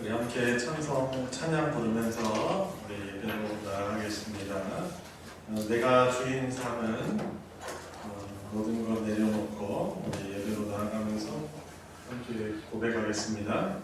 우리 함께 찬송 찬양 부르면서 우리 예배로 나아가겠습니다. 내가 주인 삼은 모든 것 내려놓고 우리 예배로 나아가면서 함께 고백하겠습니다.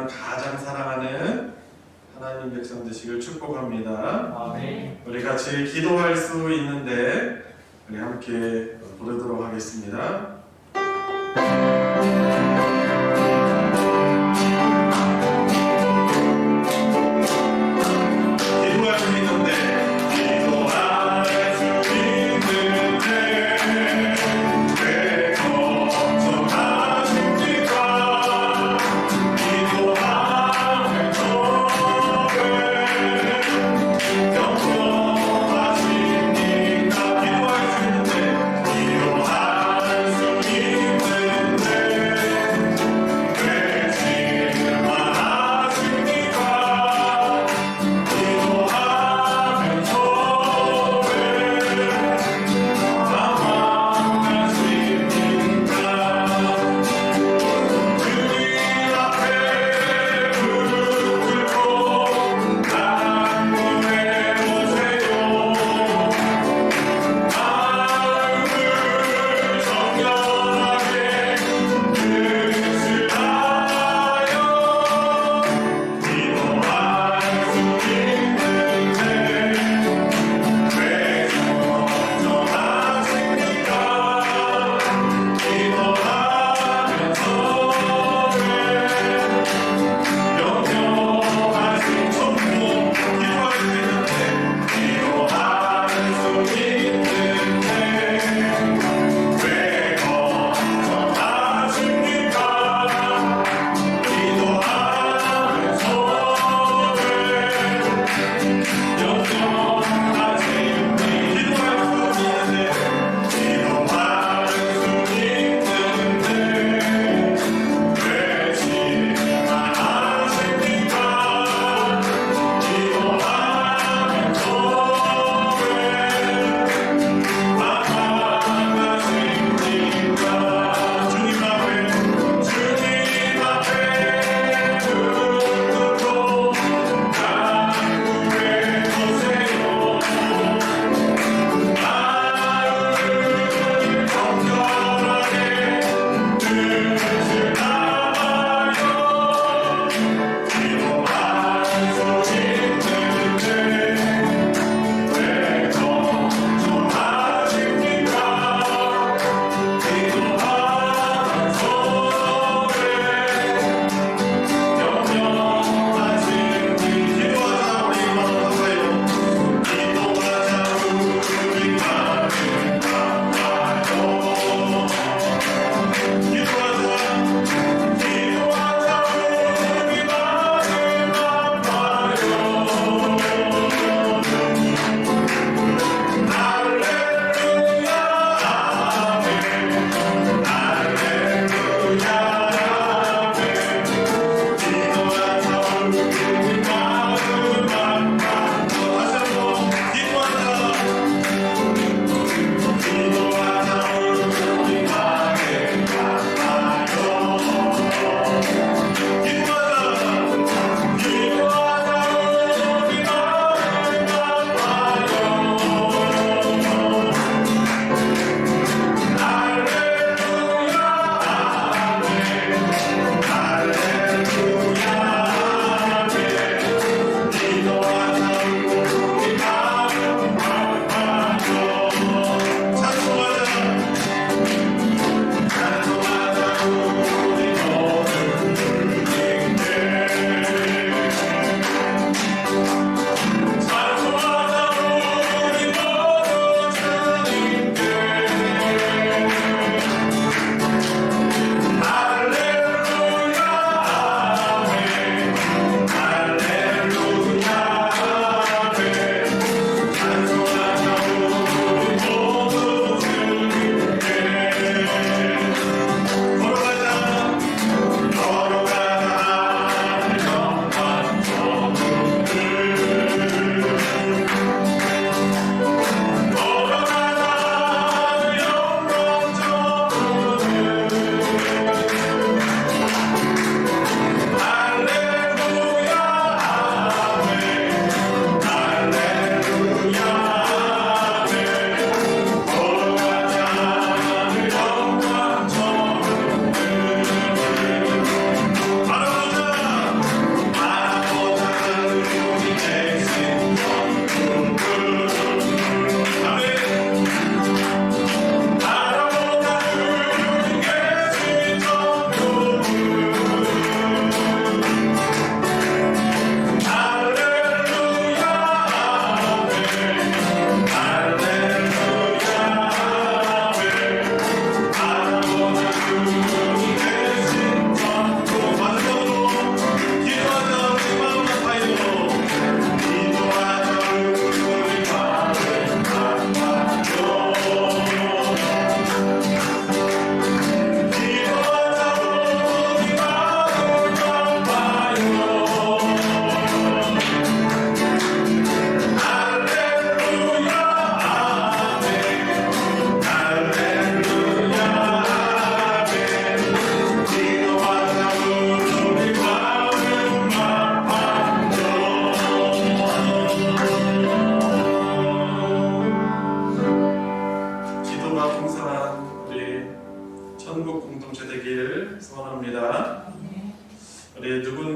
가장 사랑하는 하나님 백성 되시길 축복합니다. 아멘. 우리 같이 기도할 수 있는데 우리 함께 부르도록 하겠습니다. 기도할 수 있는데 왜 걱정하십니까? 기도하면 영원하시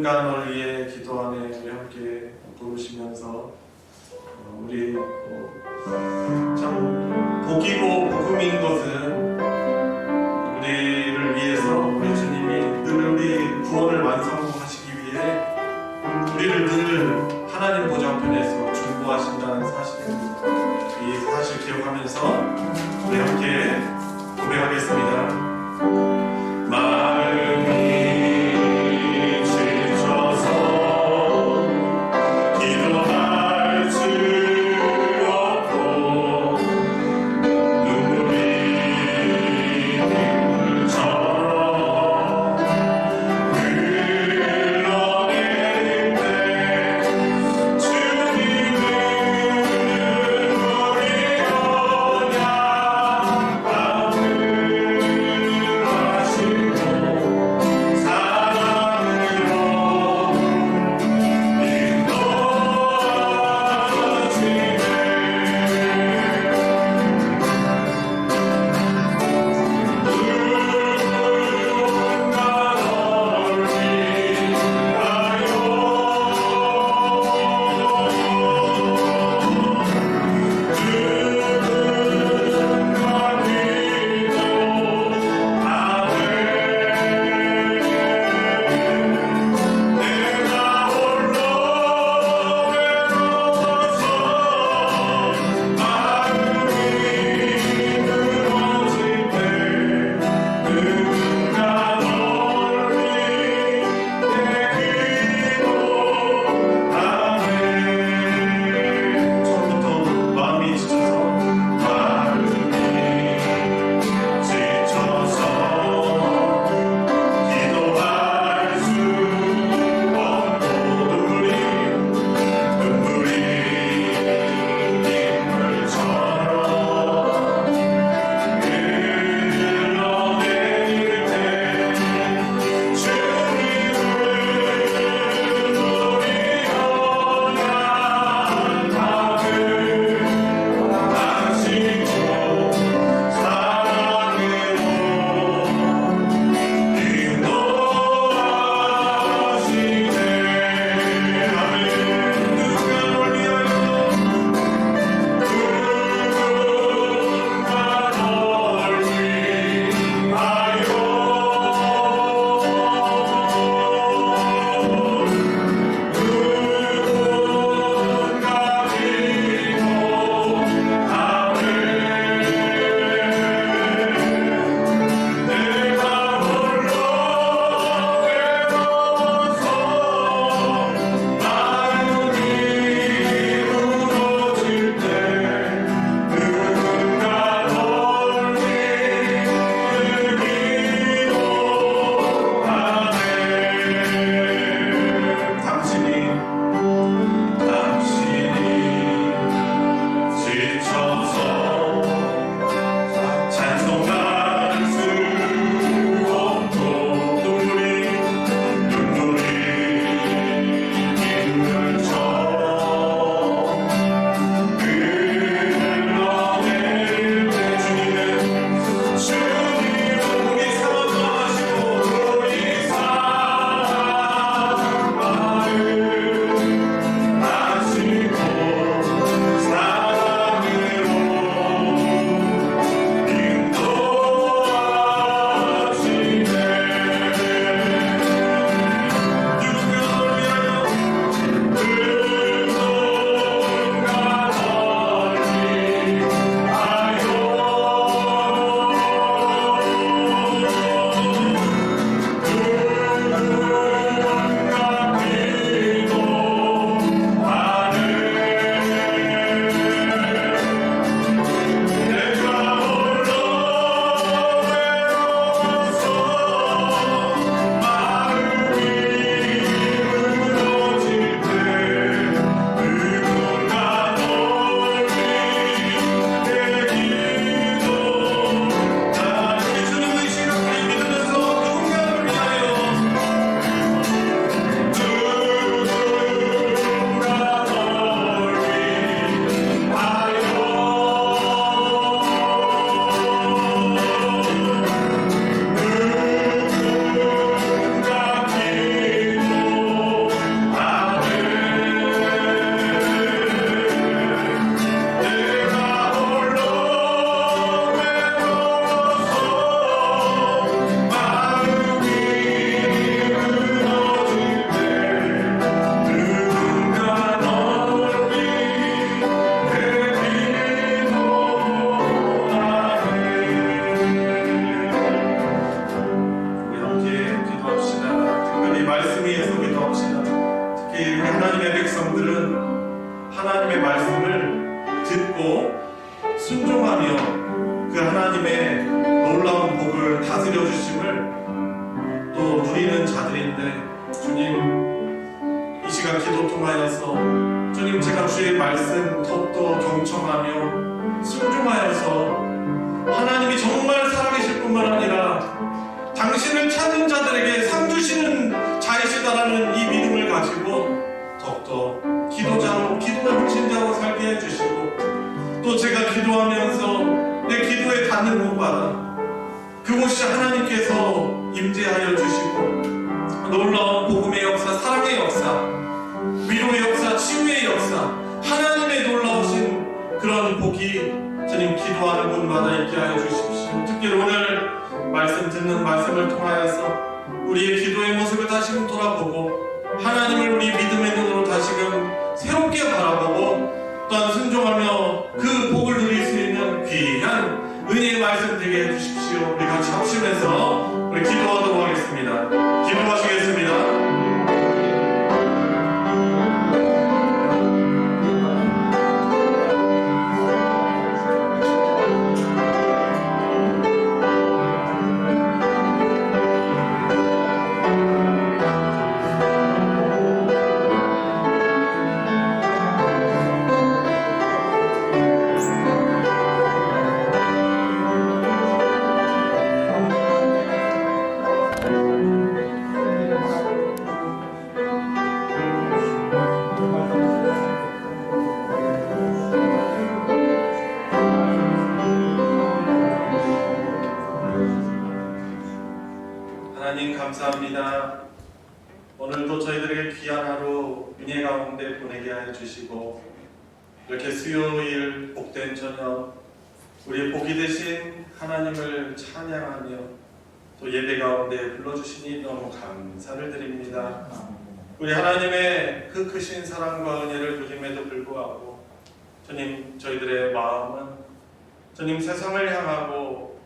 누군가 널 위해 기도하네 우리 함께 부르시면서 우리 참 복이고 복음인 것은 우리를 위해서 우리 주님이 늘 우리 구원을 완성하시기 위해 우리를 늘 하나님 보좌편에서 중보하신다는 사실입니다. 이 사실 기억하면서 우리 함께 고백하겠습니다. 마음이 지쳐서 기도할 하나님의 말씀을 듣고 순종하며 그 하나님의 놀라운 복을 다스려 주심을 또 누리는 자들인데, 주님 이 시간 기도 통하여서 주님 제가 주의 말씀 더욱더 경청하며 순종하여서 하나님이 정말 살아계실 뿐만 아니라 당신을 찾는 자들에게 상 주시는 자이시다라는 이 믿음을 가지고 더욱더 기도자로, 기도의 확신자로 살게 해주시고, 또 제가 기도하면서 내 기도에 닿는 곳마다 그곳이 하나님께서 임재하여 주시고 놀라운 복음의 역사, 사랑의 역사, 위로의 역사, 치유의 역사, 하나님의 놀라우신 그런 복이 주님 기도하는 곳마다 있게 하여 주십시오. 특히 오늘 말씀 듣는 말씀을 통하여서 우리의 기도의 모습을 다시금 돌아보고 하나님을 우리 믿음의 눈으로 다시금 새롭게 바라보고 또한 순종하며 그 복을 누릴 수 있는 귀한 은혜의 말씀 되게 해주십시오. 우리 같이 합심해서 우리 기도하도록 하겠습니다. 기도하시겠습니다. 하나님 감사합니다. 오늘도 저희들에게 귀한 하루 은혜 가운데 보내게 하여 주시고 이렇게 수요일 복된 저녁 우리의 복이 되신 하나님을 찬양하며 또 예배 가운데 불러주시니 너무 감사를 드립니다. 우리 하나님의 그 크신 사랑과 은혜를 누림에도 불구하고 주님 저희들의 마음은 주님 세상을 향하고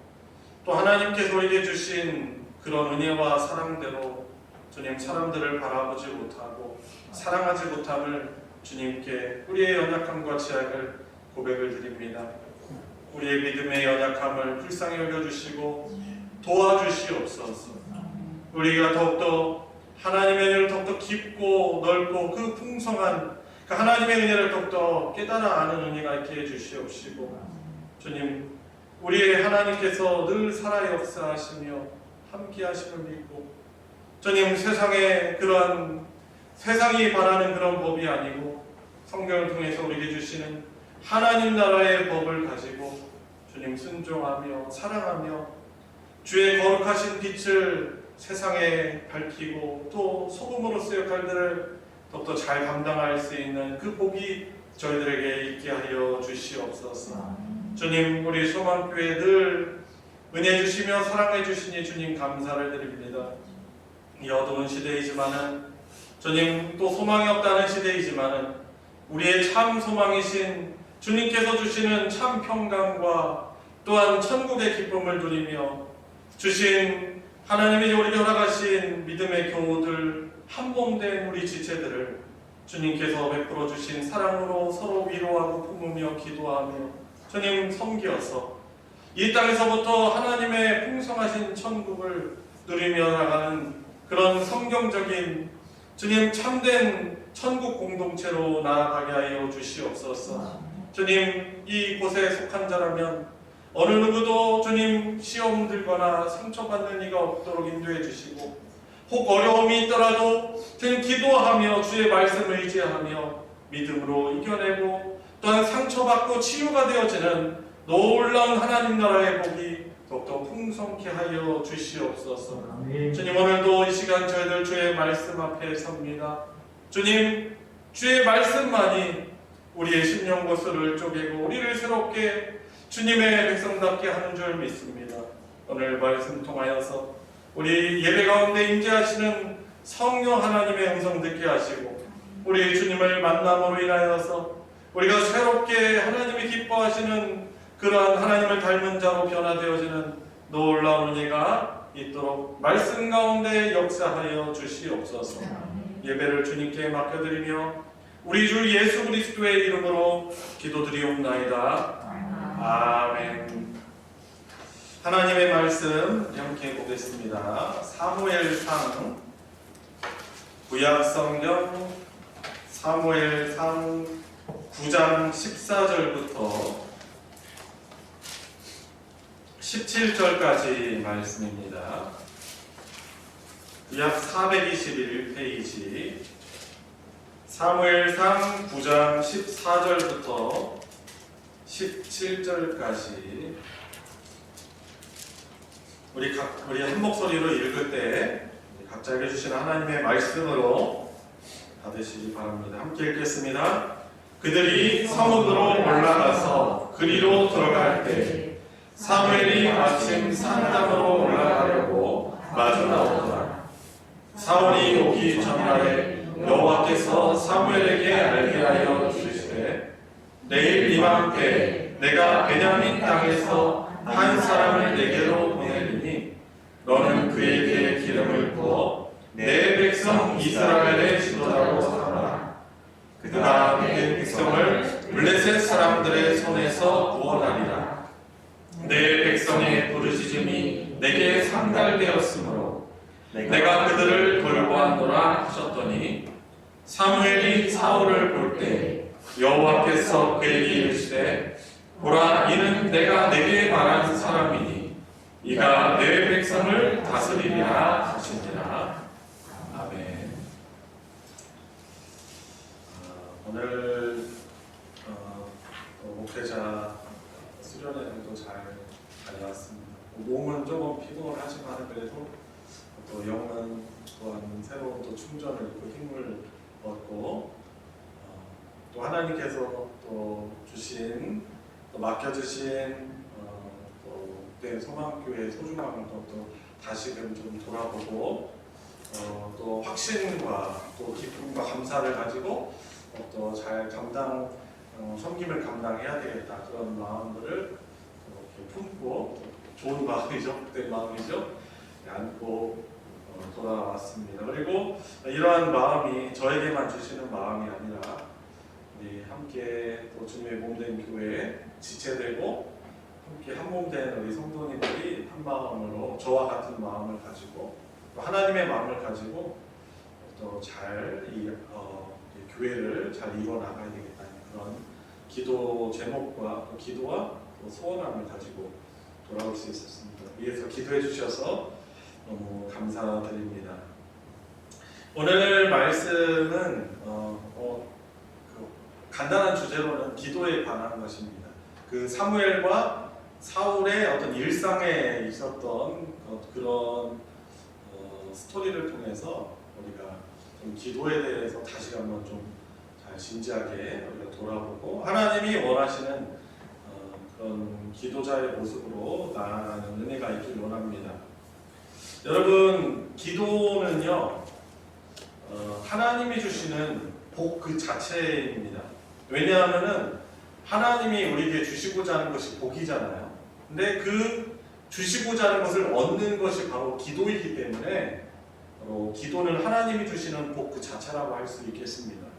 또 하나님께서 우리에게 주신 그런 은혜와 사랑대로 주님 사람들을 바라보지 못하고 사랑하지 못함을 주님께 우리의 연약함과 취약을 고백을 드립니다. 우리의 믿음의 연약함을 불쌍히 여겨주시고 도와주시옵소서. 우리가 더욱더 하나님의 은혜를 더욱더 깊고 넓고 그 풍성한 그 하나님의 은혜를 더욱더 깨달아 아는 은혜가 있게 해주시옵시고 주님 우리의 하나님께서 늘 살아 역사하시며 함께 하심을 믿고 주님 세상에 그러한 세상이 바라는 그런 법이 아니고 성경을 통해서 우리에게 주시는 하나님 나라의 법을 가지고 주님 순종하며 사랑하며 주의 거룩하신 빛을 세상에 밝히고 또 소금으로서의 역할들을 더욱더 잘 감당할 수 있는 그 복이 저희들에게 있게 하여 주시옵소서. 주님 우리 소망교회 늘 은혜 주시며 사랑해 주시니 주님 감사를 드립니다. 이 어두운 시대이지만은 주님 또 소망이 없다는 시대이지만은 우리의 참 소망이신 주님께서 주시는 참 평강과 또한 천국의 기쁨을 누리며 주신 하나님이 우리에게 허락하신 믿음의 교우들 한몸된 우리 지체들을 주님께서 베풀어 주신 사랑으로 서로 위로하고 품으며 기도하며 주님 섬기어서 이 땅에서부터 하나님의 풍성하신 천국을 누리며 나가는 그런 성경적인 주님 참된 천국 공동체로 나아가게 하여 주시옵소서. 주님 이곳에 속한 자라면 어느 누구도 주님 시험 들거나 상처받는 이가 없도록 인도해 주시고 혹 어려움이 있더라도 주님 기도하며 주의 말씀을 의지하며 믿음으로 이겨내고 또한 상처받고 치유가 되어지는 놀라운 하나님 나라의 복이 더욱더 풍성케 하여 주시옵소서. 주님 오늘도 이 시간 저희들 주의 말씀 앞에 섭니다. 주님 주의 말씀만이 우리의 심령 고스를 쪼개고 우리를 새롭게 주님의 백성답게 하는 줄 믿습니다. 오늘 말씀 통하여서 우리 예배 가운데 임재하시는 성령 하나님의 음성 듣게 하시고 우리 주님을 만남으로 인하여서 우리가 새롭게 하나님이 기뻐하시는 그러한 하나님을 닮은 자로 변화되어지는 놀라운 은혜가 있도록 말씀 가운데 역사하여 주시옵소서. 예배를 주님께 맡겨드리며 우리 주 예수 그리스도의 이름으로 기도드리옵나이다. 아멘. 하나님의 말씀 함께 보겠습니다. 사무엘상 구약성경 사무엘상 9장 14절부터 17절까지 말씀입니다. 구약 421페이지 사무엘상 9장 14절부터 17절까지 우리 한 목소리로 읽을 때 각자 해주신 하나님의 말씀으로 받으시기 바랍니다. 함께 읽겠습니다. 그들이 성읍으로 올라가서 그리로 들어갈 때 사무엘이 마침 산당으로 올라가려고 마주 나오더라. 사울이 오기 전날에 여호와께서 사무엘에게 알게 하여 주시되 내일 이맘때 내가 베냐민 땅에서 한 사람을 내게로 보내리니 너는 그에게 기름을 부어 내 백성 이스라엘의 지도자로 삼아라. 그가 내 백성을 블레셋 사람들의 손에서 구원하리라. 내 백성의 부르짖음이 내게 상달되었으므로 내가 그들을 돌보았노라 하셨더니 사무엘이 사울을 볼 때 여호와께서 그에게 이르시되 보라 이는 내가 내게 말한 사람이니 이가 내 백성을 다스리리라 하시니라. 아멘. 오늘 목회자 수련회도 잘 다녀왔습니다. 몸은 조금 피곤하지만 그래도 또 영은 또한 새로운 또 충전을 얻고 힘을 얻고 또 하나님께서 또 주신 또 맡겨주신 또 그때 소망교회의 소중함을 또 다시금 좀 돌아보고 또 확신과 또 기쁨과 감사를 가지고 또 잘 섬김을 감당해야 되겠다 그런 마음들을 이렇게 품고 좋은 마음이죠, 그때 마음이죠, 안고 돌아왔습니다. 그리고 이러한 마음이 저에게만 주시는 마음이 아니라 우리 함께 또 주님의 몸된 교회에 지체되고 함께 한 몸된 우리 성도님들이 한 마음으로 저와 같은 마음을 가지고 또 하나님의 마음을 가지고 또 잘 교회를 잘 이뤄나가야 되겠다는 그런 기도 제목과 또 기도와 또 소원함을 가지고 돌아올 수 있었습니다. 위에서 기도해 주셔서 너무 감사드립니다. 오늘 말씀은 간단한 주제로는 기도에 관한 것입니다. 그 사무엘과 사울의 어떤 일상에 있었던 그런 스토리를 통해서 우리가 좀 기도에 대해서 다시 한번 좀 잘 진지하게 우리가 돌아보고 하나님이 원하시는 그런 기도자의 모습으로 나아가는 은혜가 있길 원합니다. 여러분, 기도는요 하나님이 주시는 복 그 자체입니다. 왜냐하면은 하나님이 우리에게 주시고자 하는 것이 복이잖아요. 근데 그 주시고자 하는 것을 얻는 것이 바로 기도이기 때문에 기도는 하나님이 주시는 복 그 자체라고 할 수 있겠습니다.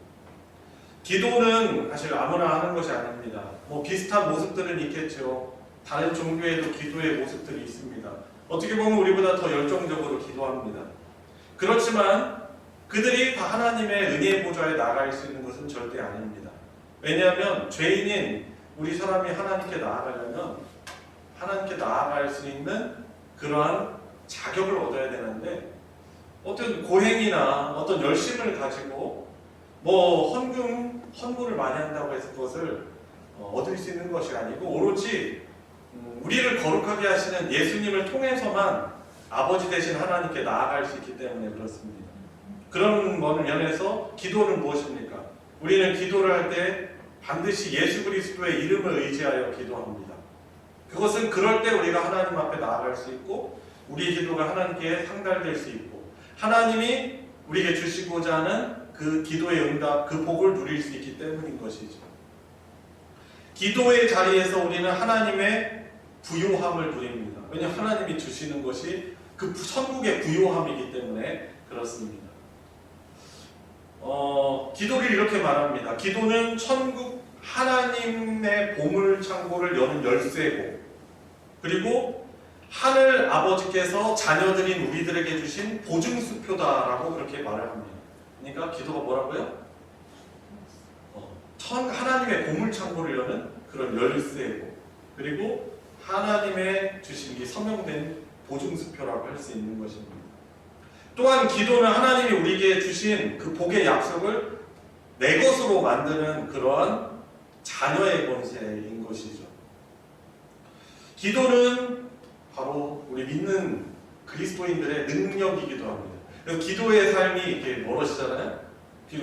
기도는 사실 아무나 하는 것이 아닙니다. 비슷한 모습들은 있겠죠. 다른 종교에도 기도의 모습들이 있습니다. 어떻게 보면 우리보다 더 열정적으로 기도합니다. 그렇지만 그들이 다 하나님의 은혜의 보좌에 나아갈 수 있는 것은 절대 아닙니다. 왜냐하면 죄인인 우리 사람이 하나님께 나아가려면 하나님께 나아갈 수 있는 그러한 자격을 얻어야 되는데 어떤 고행이나 어떤 열심을 가지고 헌금을 많이 한다고 해서 그것을 얻을 수 있는 것이 아니고 오로지 우리를 거룩하게 하시는 예수님을 통해서만 아버지 되신 하나님께 나아갈 수 있기 때문에 그렇습니다. 그런 면에서 기도는 무엇입니까? 우리는 기도를 할 때 반드시 예수 그리스도의 이름을 의지하여 기도합니다. 그것은 그럴 때 우리가 하나님 앞에 나아갈 수 있고 우리의 기도가 하나님께 상달될 수 있고 하나님이 우리에게 주시고자 하는 그 기도의 응답, 그 복을 누릴 수 있기 때문인 것이죠. 기도의 자리에서 우리는 하나님의 부요함을 누립니다. 왜냐하면 하나님이 주시는 것이 그 천국의 부요함이기 때문에 그렇습니다. 기도를 이렇게 말합니다. 기도는 천국 하나님의 보물 창고를 여는 열쇠고, 그리고 하늘 아버지께서 자녀들인 우리들에게 주신 보증수표다라고 그렇게 말을 합니다. 그러니까 기도가 뭐라고요? 하나님의 보물 창고를 여는 그런 열쇠고, 그리고 하나님의 주신 이 서명된 보증수표라고 할 수 있는 것입니다. 또한 기도는 하나님이 우리에게 주신 그 복의 약속을 내 것으로 만드는 그러한 자녀의 권세인 것이죠. 기도는 바로 우리 믿는 그리스도인들의 능력이기도 합니다. 그래서 기도의 삶이 이렇게 멀어지잖아요.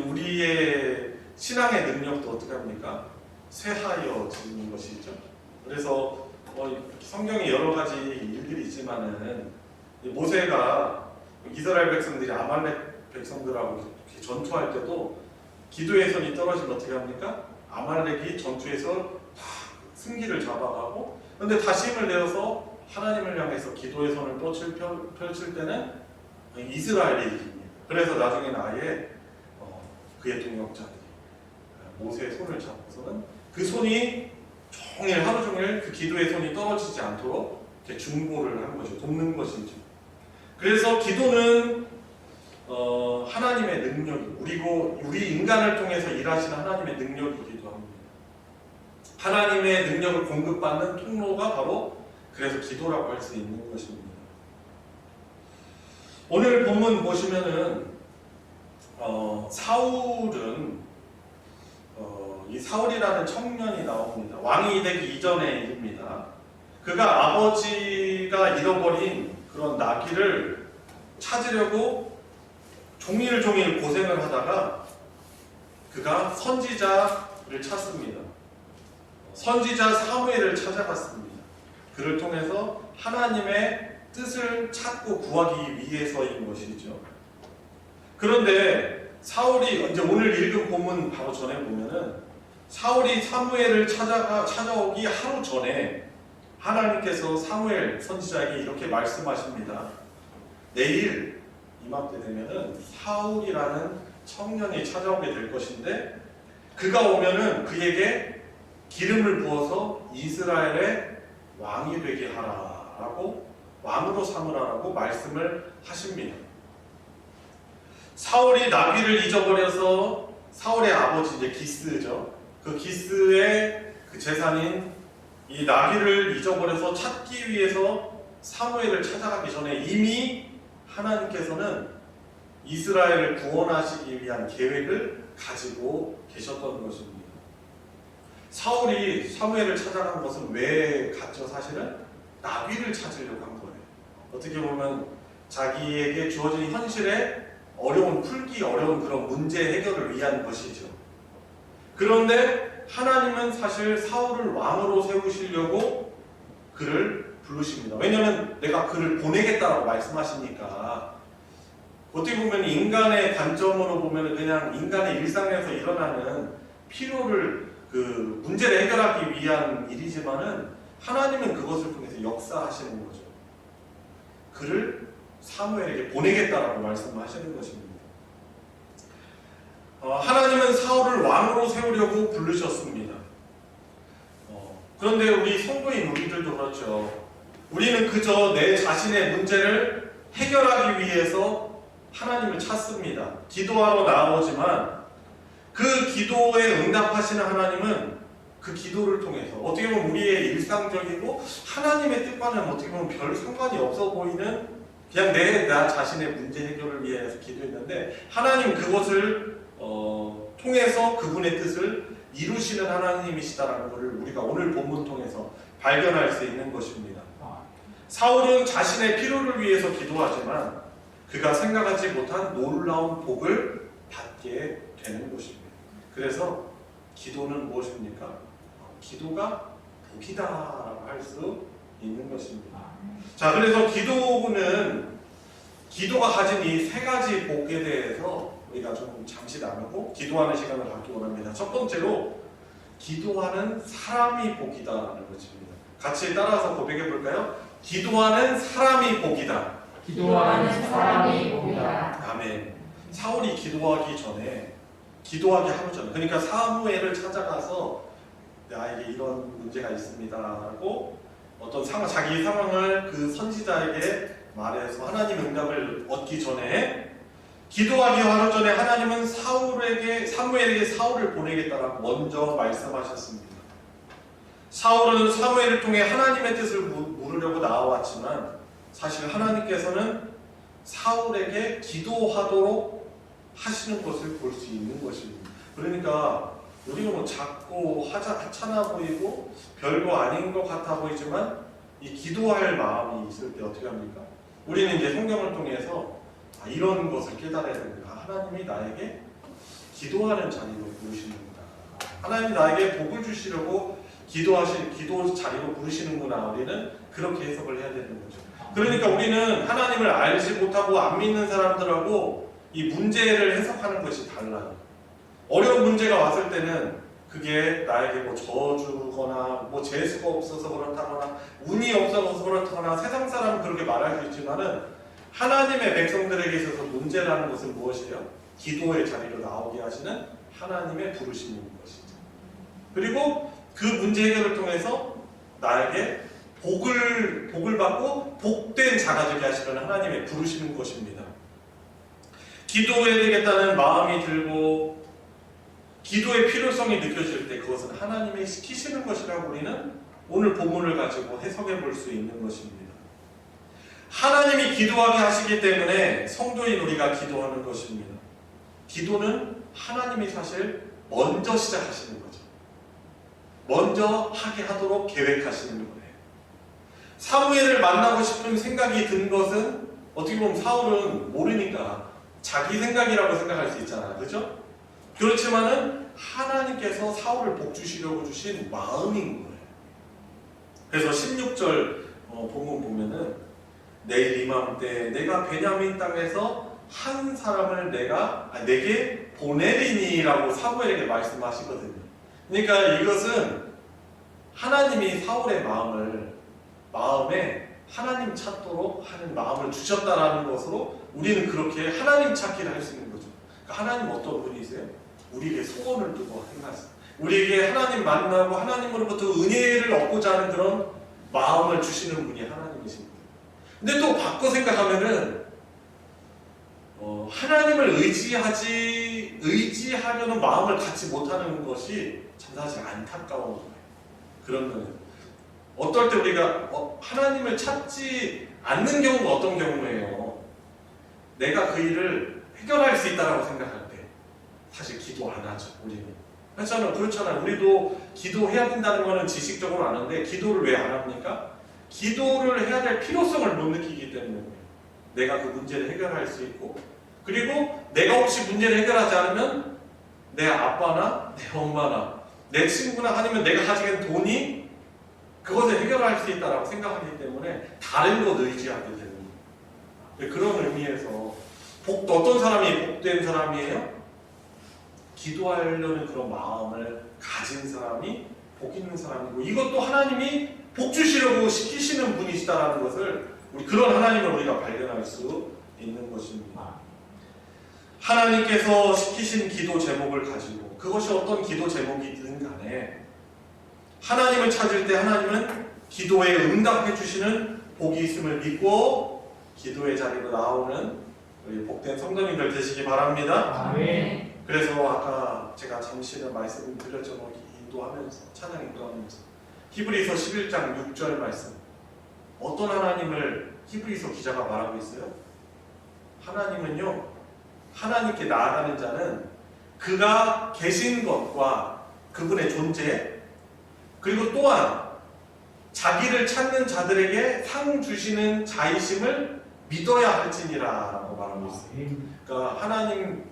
우리의 신앙의 능력도 어떻게 합니까? 쇠하여지는 것이죠. 그래서 성경에 여러 가지 일들이 있지만은 모세가 이스라엘 백성들이 아말렉 백성들하고 전투할 때도 기도의 손이 떨어지면 어떻게 합니까? 아말렉이 전투에서 다 승기를 잡아가고, 그런데 다시 힘을 내어서 하나님을 향해서 기도의 손을 또 펼칠 때는 이스라엘이 이깁니다. 그래서 나중에는 아예 그의 동역자들이 모세의 손을 잡고서는 그 손이 종일 하루 종일 그 기도의 손이 떨어지지 않도록 이렇게 중보를 하는 거죠. 돕는 것이죠. 그래서 기도는 하나님의 능력이, 그리고 우리 인간을 통해서 일하시는 하나님의 능력이기도 합니다. 하나님의 능력을 공급받는 통로가 바로 그래서 기도라고 할 수 있는 것입니다. 오늘 본문 보시면은 사울은 이 사울이라는 청년이 나옵니다. 왕이 되기 이전의 일입니다. 그가 아버지가 잃어버린 그런 나귀를 찾으려고 종일 고생을 하다가 그가 선지자를 찾습니다. 선지자 사무엘을 찾아갔습니다. 그를 통해서 하나님의 뜻을 찾고 구하기 위해서인 것이죠. 그런데 사울이 이제 오늘 읽은 본문 바로 전에 보면은 사울이 사무엘을 찾아오기 하루 전에 하나님께서 사무엘 선지자에게 이렇게 말씀하십니다. 내일 이맘때 되면은 사울이라는 청년이 찾아오게 될 것인데 그가 오면은 그에게 기름을 부어서 이스라엘의 왕이 되게 하라라고, 왕으로 삼으라라고 말씀을 하십니다. 사울이 나귀를 잊어버려서 사울의 아버지 이제 기스죠. 그 기스의 그 재산인 이 나귀를 잊어버려서 찾기 위해서 사무엘을 찾아가기 전에 이미 하나님께서는 이스라엘을 구원하시기 위한 계획을 가지고 계셨던 것입니다. 사울이 사무엘을 찾아간 것은 왜 갔죠? 사실은 나귀를 찾으려고 한 거예요. 어떻게 보면 자기에게 주어진 현실에 풀기 어려운 그런 문제 해결을 위한 것이죠. 그런데 하나님은 사실 사울을 왕으로 세우시려고 그를 부르십니다. 왜냐하면 내가 그를 보내겠다라고 말씀하시니까. 어떻게 보면 인간의 관점으로 보면 그냥 인간의 일상에서 일어나는 필요를 문제를 해결하기 위한 일이지만은 하나님은 그것을 통해서 역사하시는 거죠. 그를 사무엘에게 보내겠다라고 말씀하시는 것입니다. 하나님은 사울을 왕으로 세우려고 부르셨습니다. 그런데 우리 성도인 우리들도 그렇죠. 우리는 그저 내 자신의 문제를 해결하기 위해서 하나님을 찾습니다. 기도하러 나오지만 그 기도에 응답하시는 하나님은 그 기도를 통해서 어떻게 보면 우리의 일상적이고 하나님의 뜻과는 어떻게 보면 별 상관이 없어 보이는 그냥 나 자신의 문제 해결을 위해서 기도했는데 하나님은 그것을 통해서 그분의 뜻을 이루시는 하나님이시다라는 것을 우리가 오늘 본문 통해서 발견할 수 있는 것입니다. 사울은 자신의 필요를 위해서 기도하지만 그가 생각하지 못한 놀라운 복을 받게 되는 것입니다. 그래서 기도는 무엇입니까? 기도가 복이다라고 할 수 있는 것입니다. 자, 그래서 기도가 가진 이 세 가지 복에 대해서 우리가 좀 잠시 나누고 기도하는 시간을 갖기 원합니다. 첫 번째로 기도하는 사람이 복이다라는 것입니다. 같이 따라서 고백해 볼까요? 기도하는 사람이 복이다. 기도하는 사람이 복이다. 아멘. 사울이 기도하기 하루 전에, 그러니까 사무엘을 찾아가서 나에게 이런 문제가 있습니다라고 어떤 자기 상황을 그 선지자에게 말해서 하나님 응답을 얻기 전에, 기도하기 하루 전에 하나님은 사무엘에게 사울을 보내겠다라고 먼저 말씀하셨습니다. 사울은 사무엘을 통해 하나님의 뜻을 물으려고 나와왔지만 사실 하나님께서는 사울에게 기도하도록 하시는 것을 볼 수 있는 것입니다. 그러니까 우리가 뭐 작고 하찮아 보이고 별거 아닌 것 같아 보이지만 이 기도할 마음이 있을 때 어떻게 합니까? 우리는 이제 성경을 통해서 이런 것을 깨달아야 됩니다. 하나님이 나에게 기도하는 자리로 부르시는구나. 하나님이 나에게 복을 주시려고 기도 자리로 부르시는구나. 우리는 그렇게 해석을 해야 되는 거죠. 그러니까 우리는 하나님을 알지 못하고 안 믿는 사람들하고 이 문제를 해석하는 것이 달라요. 어려운 문제가 왔을 때는 그게 나에게 뭐 저주거나 뭐 재수가 없어서 그렇다거나 운이 없어서 그렇다거나 세상 사람은 그렇게 말할 수 있지만은 하나님의 백성들에게 있어서 문제라는 것은 무엇이에요? 기도의 자리로 나오게 하시는 하나님의 부르심인 것이죠. 그리고 그 문제 해결을 통해서 나에게 복을 받고 복된 자가 되게 하시는 하나님의 부르시는 것입니다. 기도해야 되겠다는 마음이 들고 기도의 필요성이 느껴질 때 그것은 하나님이 시키시는 것이라고 우리는 오늘 본문을 가지고 해석해 볼 수 있는 것입니다. 하나님이 기도하게 하시기 때문에 성도인 우리가 기도하는 것입니다. 기도는 하나님이 사실 먼저 시작하시는 거죠. 먼저 하게 하도록 계획하시는 거예요. 사무엘을 만나고 싶은 생각이 든 것은 어떻게 보면 사울은 모르니까 자기 생각이라고 생각할 수 있잖아요. 그렇죠? 그렇지만은 하나님께서 사울을 복주시려고 주신 마음인 거예요. 그래서 16절 본문 보면은 내일 이맘때 내가 베냐민 땅에서 한 사람을 내게 보내리니라고 사무엘에게 말씀하시거든요. 그러니까 이것은 하나님이 사울의 마음에 하나님 찾도록 하는 마음을 주셨다라는 것으로 우리는 그렇게 하나님 찾기를 할 수 있는 거죠. 그러니까 하나님 어떤 분이세요? 우리에게 소원을 두고 행하세요. 우리에게 하나님 만나고 하나님으로부터 은혜를 얻고자 하는 그런 마음을 주시는 분이 하나님이십니다. 근데 또 바꿔 생각하면은 하나님을 의지하려는 마음을 갖지 못하는 것이 참 사실 안타까운 거예요. 그런 면은 어떨 때 우리가 하나님을 찾지 않는 경우가 어떤 경우예요? 내가 그 일을 해결할 수 있다라고 생각할 때 사실 기도 안 하죠. 우리는 그렇잖아요. 우리도 기도해야 된다는 거는 지식적으로 아는데 기도를 왜 안 합니까? 기도를 해야 될 필요성을 못 느끼기 때문에 내가 그 문제를 해결할 수 있고, 그리고 내가 혹시 문제를 해결하지 않으면 내 아빠나 내 엄마나 내 친구나 아니면 내가 가지고 있는 돈이 그것을 해결할 수 있다고 생각하기 때문에 다른 것 의지하게 되는 거예요. 그런 의미에서 어떤 사람이 복된 사람이에요? 기도하려는 그런 마음을 가진 사람이 복 있는 사람이고, 이것도 하나님이 복 주시려고 시키시는 분이시다라는 것을 그런 하나님을 우리가 발견할 수 있는 것입니다. 하나님께서 시키신 기도 제목을 가지고 그것이 어떤 기도 제목이든 간에 하나님을 찾을 때 하나님은 기도에 응답해 주시는 복이 있음을 믿고 기도의 자리로 나오는 우리 복된 성도님들 되시기 바랍니다. 아멘. 그래서 아까 제가 잠시는 말씀드렸죠. 찬양 인도하면서 히브리서 11장 6절 말씀, 어떤 하나님을 히브리서 기자가 말하고 있어요? 하나님은요, 하나님께 나아가는 자는 그가 계신 것과 그분의 존재, 그리고 또한 자기를 찾는 자들에게 상 주시는 자이심을 믿어야 할지니라 라고 말하고 있어요. 그러니까 하나님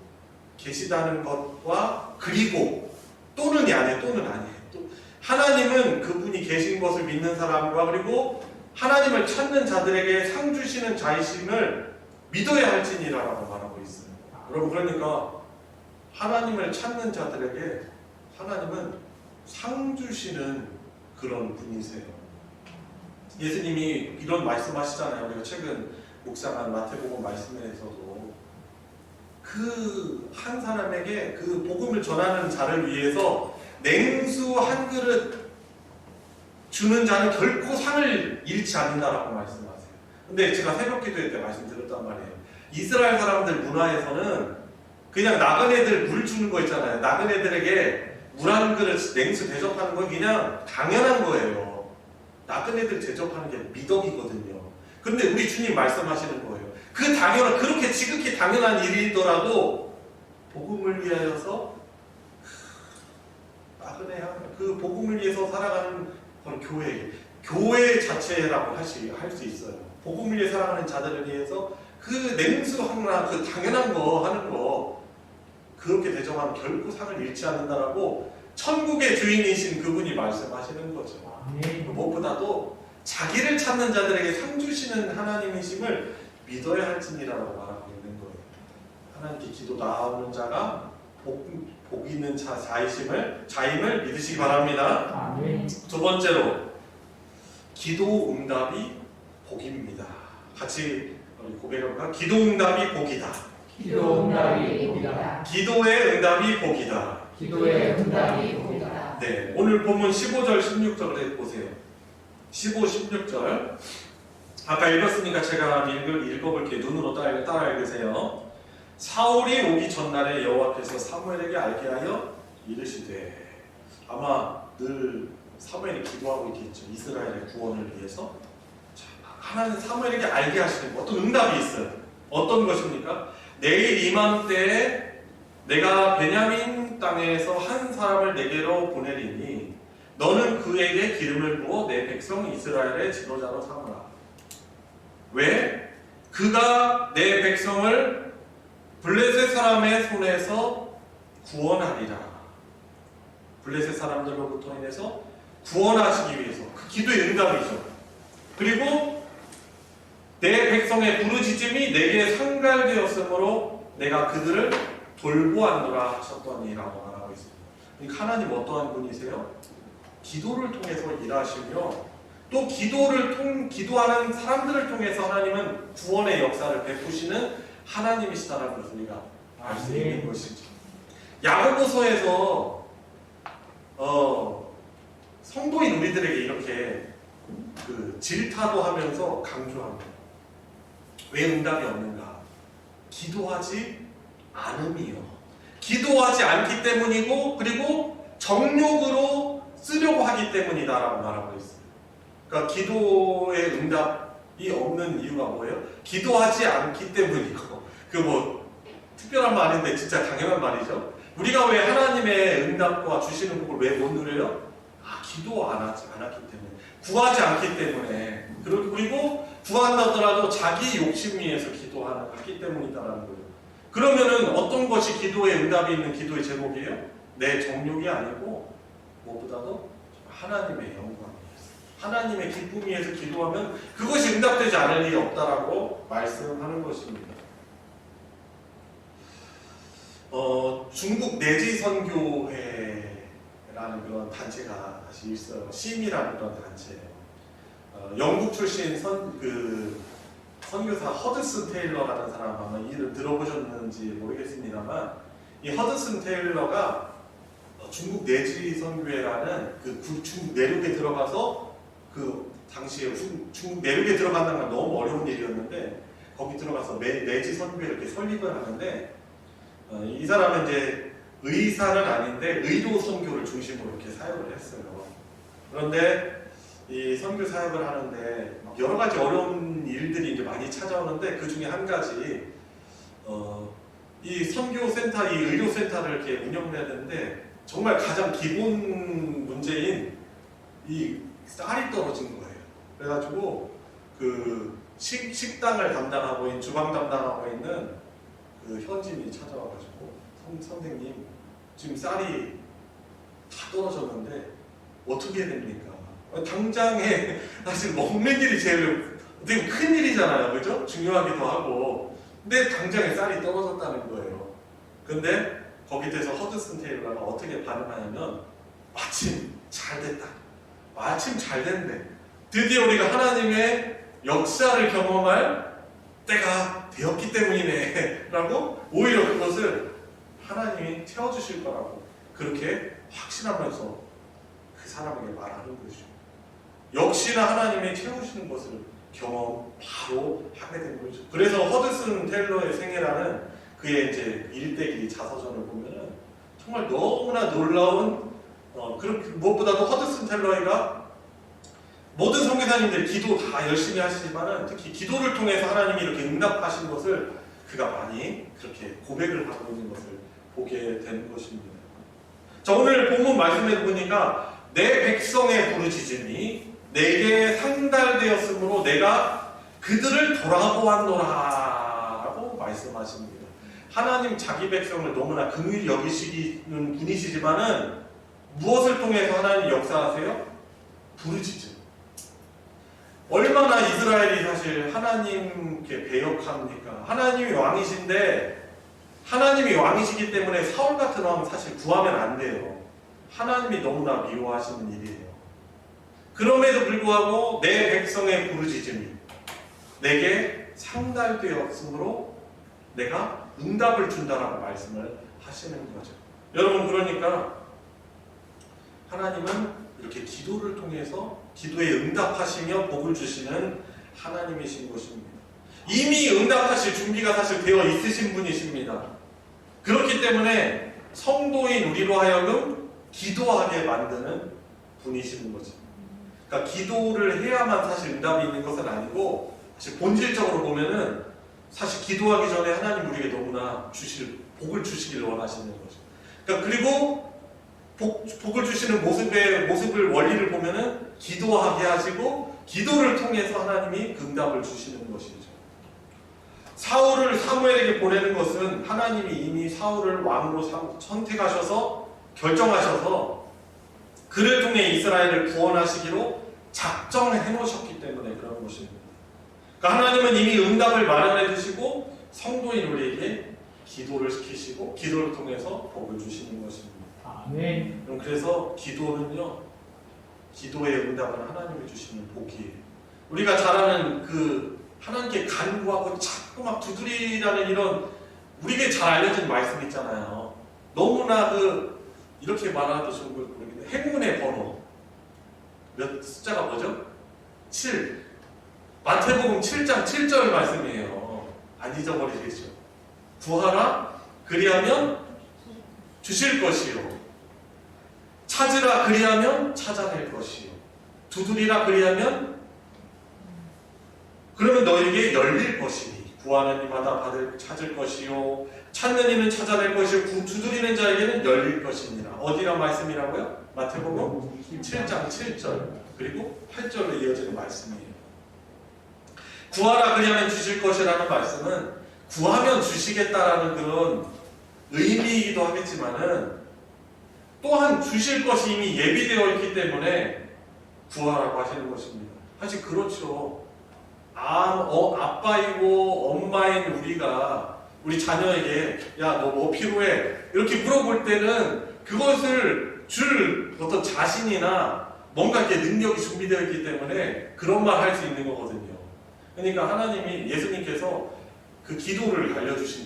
계시다는 것과 그리고 또는이 아니에요. 또 하나님은 그분이 계신 것을 믿는 사람과 그리고 하나님을 찾는 자들에게 상 주시는 자이심을 믿어야 할지니라라고 말하고 있어요. 여러분, 그러니까 하나님을 찾는 자들에게 하나님은 상 주시는 그런 분이세요. 예수님이 이런 말씀하시잖아요. 우리가 최근 묵상한 마태복음 말씀에서도 그 한 사람에게 그 복음을 전하는 자를 위해서 냉수 한 그릇 주는 자는 결코 상을 잃지 않는다라고 말씀하세요. 근데 제가 새벽 기도회 때 말씀드렸단 말이에요. 이스라엘 사람들 문화에서는 그냥 나그네들 물 주는 거 있잖아요. 나그네들에게 물 한 그릇 냉수 대접하는 건 그냥 당연한 거예요. 나그네들 대접하는 게 미덕이거든요. 근데 우리 주님 말씀하시는 거예요. 그 당연한, 그렇게 지극히 당연한 일이더라도 복음을 위하여서 나그네 그 복음을 위해서 살아가는 건 교회 자체라고 할 수 있어요. 복음을 위해 살아가는 자들을 위해서 그 냉수 하나 그 당연한 거 하는 거 그렇게 대접하면 결코 상을 잃지 않는다라고 천국의 주인이신 그분이 말씀하시는 거죠. 무엇보다도 자기를 찾는 자들에게 상 주시는 하나님이심을 믿어야 할지니라고 말하고 있는 거예요. 하나님께 기도 나오는 자가 복 있는 자임을 믿으시기 바랍니다. 두 번째로 기도 응답이 복입니다. 같이 고백해볼까요? 기도 응답이 복이다. 기도 응답이 복이다. 기도의 응답이 복이다. 기도의 응답이 복이다. 네, 오늘 본문 15절 16절을 보세요. 15, 16절 아까 읽었으니까 제가 읽어볼게요. 눈으로 따라 읽으세요. 사울이 오기 전날에 여호와께서 사무엘에게 알게 하여 이르시되, 아마 늘 사무엘이 기도하고 있겠죠. 이스라엘의 구원을 위해서. 하나님 사무엘에게 알게 하시는 어떤 응답이 있어요. 어떤 것입니까? 내일 이맘때에 내가 베냐민 땅에서 한 사람을 내게로 보내리니 너는 그에게 기름을 부어 내 백성 이스라엘의 지도자로 삼으라. 왜? 그가 내 백성을 블레셋 사람의 손에서 구원하리라. 블레셋 사람들로부터 인해서 구원하시기 위해서 그 기도의 응답이죠. 그리고 내 백성의 부르짖음이 내게 상달되었으므로 내가 그들을 돌보았노라 하셨더니라고 말하고 있습니다. 그러니까 하나님 어떠한 분이세요? 기도를 통해서 일하시며 또 기도하는 사람들을 통해서 하나님은 구원의 역사를 베푸시는 하나님이시다라는 것을 우리가 알 수 있는 것이죠. 야고보서에서 성도인 우리들에게 이렇게 질타도 하면서 강조합니다. 왜 응답이 없는가? 기도하지 않음이요. 기도하지 않기 때문이고, 그리고 정욕으로 쓰려고 하기 때문이다라고 말하고 있어요. 그러니까 기도의 응답이 없는 이유가 뭐예요? 기도하지 않기 때문이고, 특별한 말인데 진짜 당연한 말이죠. 우리가 왜 하나님의 응답과 주시는 복을 왜 못 누려요? 기도 안 했기 때문에, 구하지 않기 때문에, 그리고 구한다더라도 자기 욕심 위해서 기도하기 때문이다라는 거예요. 그러면은 어떤 것이 기도의 응답이 있는 기도의 제목이에요? 내 정욕이 아니고 무엇보다도 하나님의 영광이에요. 하나님의 기쁨 위해서 기도하면 그것이 응답되지 않을 일이 없다라고 말씀하는 것입니다. 중국 내지 선교회라는 그런 단체가 다시 있어요. 심이라는 그런 단체예요. 영국 출신 선교사 허드슨 테일러라는 사람 아마 이름 들어보셨는지 모르겠습니다만, 이 허드슨 테일러가 중국 내지 선교회라는 중국 내륙에 들어가서 당시에 중국 내륙에 들어간다는 건 너무 어려운 일이었는데, 거기 들어가서 내지 선교회 이렇게 설립을 하는데, 이 사람은 이제 의사는 아닌데 의료 선교를 중심으로 이렇게 사역을 했어요. 그런데 이 선교 사역을 하는데 여러 가지 어려운 일들이 이제 많이 찾아오는데, 그 중에 한 가지 이 선교센터, 이 의료센터를 이렇게 운영을 해야 되는데 정말 가장 기본 문제인 이 쌀이 떨어진 거예요. 그래가지고 식당을 담당하고 있는, 주방 담당하고 있는 현지인이 찾아와가지고 선생님, 지금 쌀이 다 떨어졌는데 어떻게 해야 됩니까? 당장에 사실 먹는 일이 제일 되게 큰 일이잖아요, 그죠? 중요하기도 하고. 근데 당장에 쌀이 떨어졌다는 거예요. 근데 거기에 대해서 허드슨 테일러가 어떻게 반응하냐면, 마침 잘 됐다. 마침 잘 됐네. 드디어 우리가 하나님의 역사를 경험할 때가 되었기 때문이네 라고 오히려 그것을 하나님이 채워주실 거라고 그렇게 확신하면서 그 사람에게 말하는 거죠. 역시나 하나님이 채우시는 것을 경험 바로 하게 된 거죠. 그래서 허드슨 텔러의 생애라는 그의 이제 일대기 자서전을 보면은 정말 너무나 놀라운 무엇보다도 허드슨 텔러가 모든 선교사님들 기도 다 열심히 하시지만은 특히 기도를 통해서 하나님이 이렇게 응답하신 것을 그가 많이 그렇게 고백을 하고 있는 것을 보게 되는 것입니다. 자, 오늘 본문 말씀에 보니까 내 백성의 부르짖음이 내게 상달되었으므로 내가 그들을 돌아보았노라 라고 말씀하십니다. 하나님 자기 백성을 너무나 긍휼히 여기시는 분이시지만은 무엇을 통해서 하나님 역사하세요? 부르짖음. 얼마나 이스라엘이 사실 하나님께 배역합니까? 하나님이 왕이신데 하나님이 왕이시기 때문에 사울 같은 왕 사실 구하면 안 돼요. 하나님이 너무나 미워하시는 일이에요. 그럼에도 불구하고 내 백성의 부르짖음이 내게 상달되었으므로 내가 응답을 준다라고 말씀을 하시는 거죠. 여러분, 그러니까 하나님은 이렇게 기도를 통해서 기도에 응답하시며 복을 주시는 하나님이신 것입니다. 이미 응답하실 준비가 사실 되어 있으신 분이십니다. 그렇기 때문에 성도인 우리로 하여금 기도하게 만드는 분이시는 거죠. 그러니까 기도를 해야만 사실 응답이 있는 것은 아니고 사실 본질적으로 보면은 사실 기도하기 전에 하나님 우리에게 너무나 복을 주시길 원하시는 거죠. 그러니까 그리고 복을 주시는 모습을 원리를 보면은 기도하게 하시고 기도를 통해서 하나님이 응답을 주시는 것이죠. 사울을 사무엘에게 보내는 것은 하나님이 이미 사울을 왕으로 선택하셔서 결정하셔서 그를 통해 이스라엘을 구원하시기로 작정해 놓으셨기 때문에 그런 것입니다. 그러니까 하나님은 이미 응답을 마련해 주시고 성도인 우리에게 기도를 시키시고 기도를 통해서 복을 주시는 것입니다. 아멘. 그래서 기도는요, 기도의 응답은 하나님이 주시는 복이에요. 우리가 잘 아는 하나님께 간구하고 자꾸 막 두드리라는 이런 우리에게 잘 알려진 말씀 있잖아요. 너무나 이렇게 말하도 좀 모르겠는데 행운의 번호 숫자가 뭐죠? 7. 마태복음 7장 7절 말씀이에요. 안 잊어버리겠죠? 구하라 그리하면 주실 것이요, 찾으라 그리하면 찾아낼 것이요, 두드리라 그리하면 그러면 너에게 열릴 것이니 구하는 이마다 찾을 것이요, 찾는 이는 찾아낼 것이요, 두드리는 자에게는 열릴 것이니라. 어디란 말씀이라고요? 마태복음 7장 7절 그리고 8절로 이어지는 말씀이에요. 구하라 그리하면 주실 것이라는 말씀은 구하면 주시겠다라는 그런 의미이기도 하겠지만은 또한 주실 것이 이미 예비되어 있기 때문에 구하라고 하시는 것입니다. 사실 그렇죠. 아빠이고 엄마인 우리가 우리 자녀에게 야, 너 뭐 필요해? 이렇게 물어볼 때는 그것을 줄 어떤 자신이나 뭔가 이렇게 능력이 준비되어 있기 때문에 그런 말 할 수 있는 거거든요. 그러니까 하나님이 예수님께서 그 기도를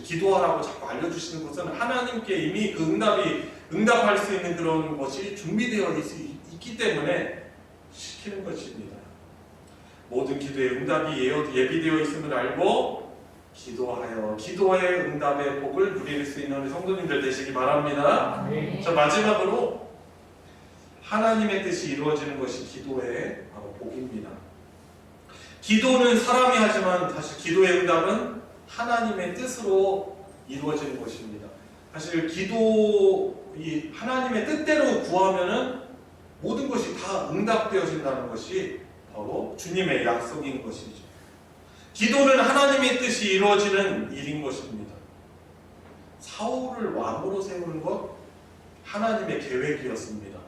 기도하라고 자꾸 알려주시는 것은 하나님께 이미 응답할 수 있는 그런 것이 준비되어 있기 때문에 시키는 것입니다. 모든 기도에 응답이 예비되어 있음을 알고 기도하여 기도의 응답의 복을 누릴 수 있는 성도님들 되시기 바랍니다. 네. 자, 마지막으로 하나님의 뜻이 이루어지는 것이 기도의 바로 복입니다. 기도는 사람이 하지만 사실 기도의 응답은 하나님의 뜻으로 이루어지는 것입니다. 사실 하나님의 뜻대로 구하면은 모든 것이 다 응답되어진다는 것이 바로 주님의 약속인 것이죠. 기도는 하나님의 뜻이 이루어지는 일인 것입니다. 사울을 왕으로 세우는 것 하나님의 계획이었습니다.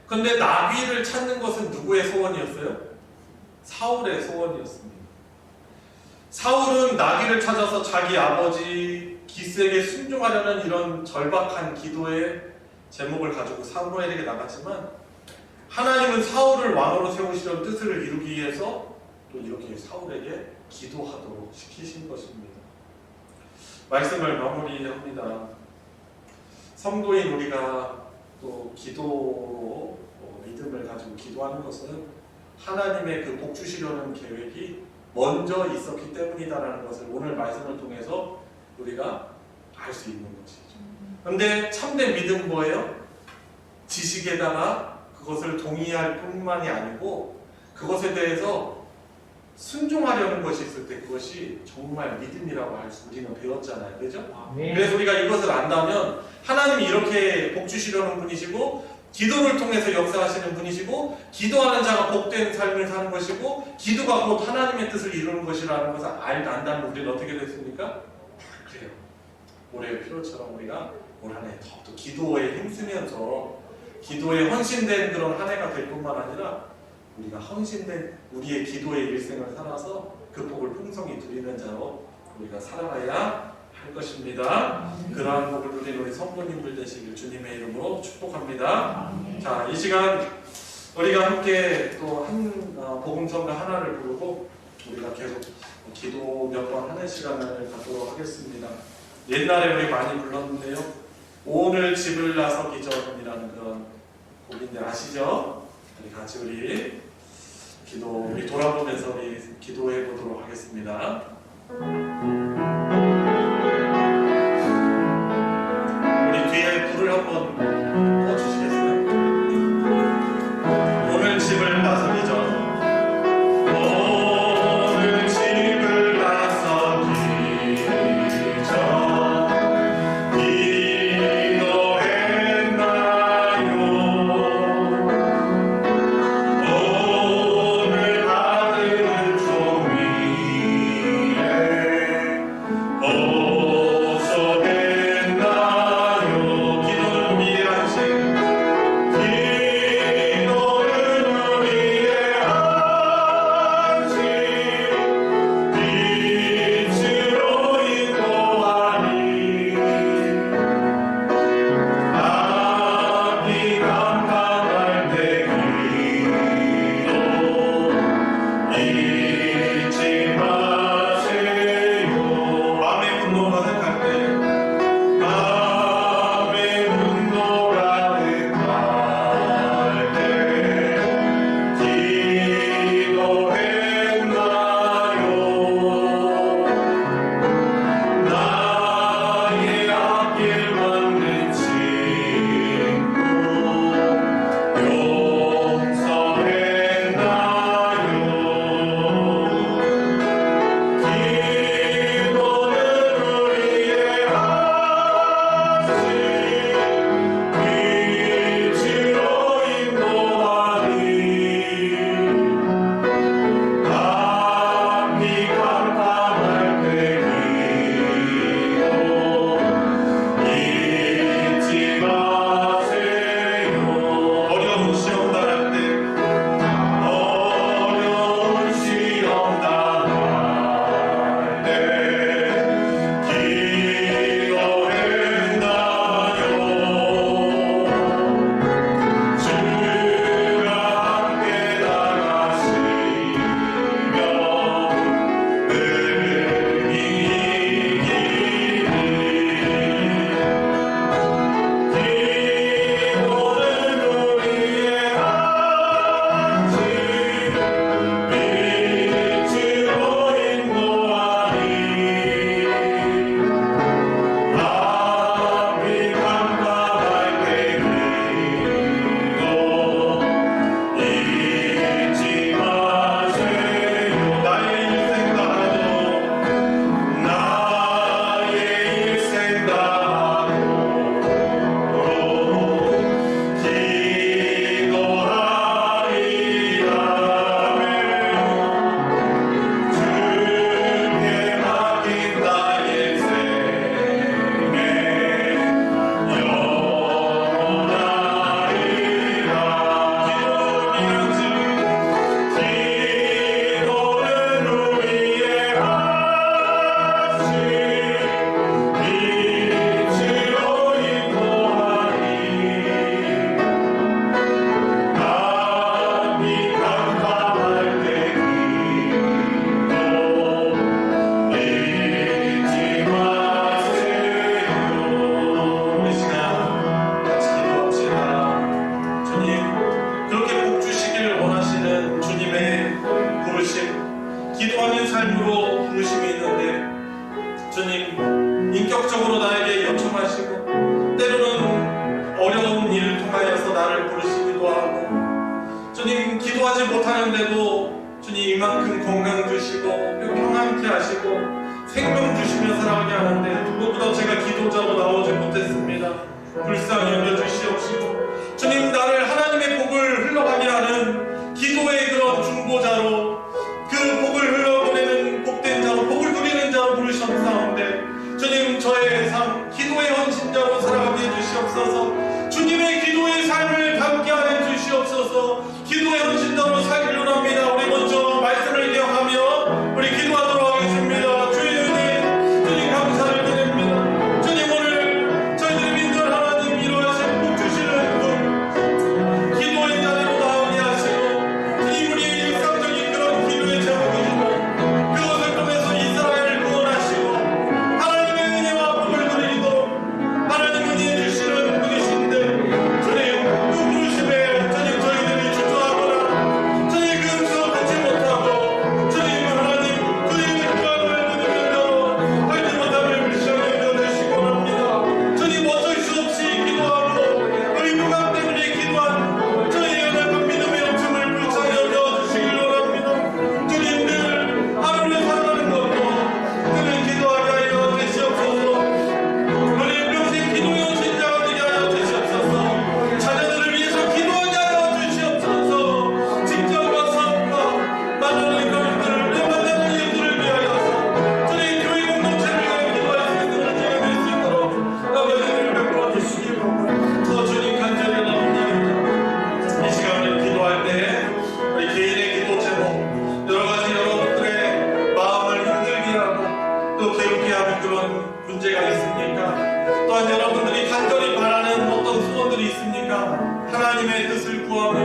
그런데 나귀를 찾는 것은 누구의 소원이었어요? 사울의 소원이었습니다. 사울은 나귀를 찾아서 자기 아버지 기스에게 순종하려는 이런 절박한 기도의 제목을 가지고 사무엘에게 나갔지만 하나님은 사울을 왕으로 세우시려는 뜻을 이루기 위해서 또 이렇게 사울에게 기도하도록 시키신 것입니다. 말씀을 마무리합니다. 성도인 우리가 또 기도로 믿음을 가지고 기도하는 것은 하나님의 그 복 주시려는 계획이 먼저 있었기 때문이다라는 것을 오늘 말씀을 통해서 우리가 알 수 있는 것이죠. 그런데 참된 믿음 뭐예요? 지식에다가 그것을 동의할 뿐만이 아니고 그것에 대해서 순종하려는 것이 있을 때 그것이 정말 믿음이라고 할 수 우리는 배웠잖아요. 그죠? 그래서 우리가 이것을 안다면 하나님이 이렇게 복 주시려는 분이시고 기도를 통해서 역사하시는 분이시고 기도하는 자가 복된 삶을 사는 것이고 기도가 곧 하나님의 뜻을 이루는 것이라는 것을 안다면 우리는 어떻게 됐습니까? 그래요. 올해의 피로처럼 우리가 올 한 해 더욱더 기도에 힘쓰면서 기도에 헌신된 그런 한 해가 될 뿐만 아니라 우리가 헌신된 우리의 기도의 일생을 살아서 그 복을 풍성히 누리는 자로 우리가 살아가야 할 것입니다. 그러한 복을 누리는 우리 성도님들 되시길 주님의 이름으로 축복합니다. 자, 이 시간 우리가 함께 또 한 복음성가 하나를 부르고 우리가 계속 기도 몇 번 하는 시간을 갖도록 하겠습니다. 옛날에 우리 많이 불렀는데요. 오늘 집을 나서기 전이라는 그런 곡인데 아시죠? 우리 같이 우리 돌아보면서 우리 기도해 보도록 하겠습니다. 우리 뒤에 불을 한번 꺼주시겠어요? 오늘 집을 나서기 전 오늘 집을 나서기 전 기도했나요? 오늘 받은 종이에 호소했나요? 기도는 우리의 안식 기도는 우리의 주님 기도하지 못하는데도 주님 이만큼 건강 주시고 평안케 하시고 생명 주시며 살아가게 하는데 무엇보다 제가 기도자로 나오지 못했습니다. 불쌍히 여겨주시옵시고 주님 나를 하나님의 복을 흘러가게 하는 기도의 그런 중보자로 그 복을 흘러보내는 복된 자로 복을 누리는 자로 부르셨사온데 주님 저의 삶 기도의 헌신자로 살아가게 해주시옵소서. 주님의 기도의 삶을 담게 하여 주시옵소서. 기도의 헌신자로 살기로 합니다. 우리 먼저 말씀을 기억하며 우리 기도하도록 하겠습니다. 주님, 주님 감사를 드립니다. 주님 오늘 저희들이 믿는 하나님 이루어진 복 주시는 분 기도의 자리로 나오게 하시고 주님 우리의 일상적인 그런 기도의 제목이시고 그것을 통해서 이스라엘을 구원하시고 하나님의 은혜와 복을 누리도록 하나님 은혜 주시는 분이신데 주님 그 부르심에 주님 저희들이 주저하거나 주님 그 음성 듣지 못하고 주님 하나님 주님의 영광을 누리는 대로 하지 못함을 불쌍히 여겨주시고 합니다. 주님 어쩔 수 없이 기도하고 우리 누가 때문에 기도한 저희의 연약한 믿음의 영성을 불쌍히 여겨주시기로 합니다. 주님 늘 하루를 살아가는 것도 늘 기도하게 하여 주시옵소서. 우리 평생 기도의 헌신자가 되게 하여 주시옵소서. 자녀들을 위해서 기도하게 하여 주시옵소서. 직장과 사업과 많은 가족들을 내 만나는 일들을 위하여서 주님 교회 공동체를 위하여 기도할 수 있는 은혜가 될 수 있도록 아버지를 베풀어 주시기로 더 주님 간절히 나옵니다. 이 시간을 기도할 때 우리 개인의 기도 제목 여러 가지 여러분들의 마음을 힘들게 하고 또 괴롭게 하는 그런 문제가 있습니까? 또한 여러분들이 간절히 바라는 어떤 소원들이 있습니까? 하나님의 뜻을 구하며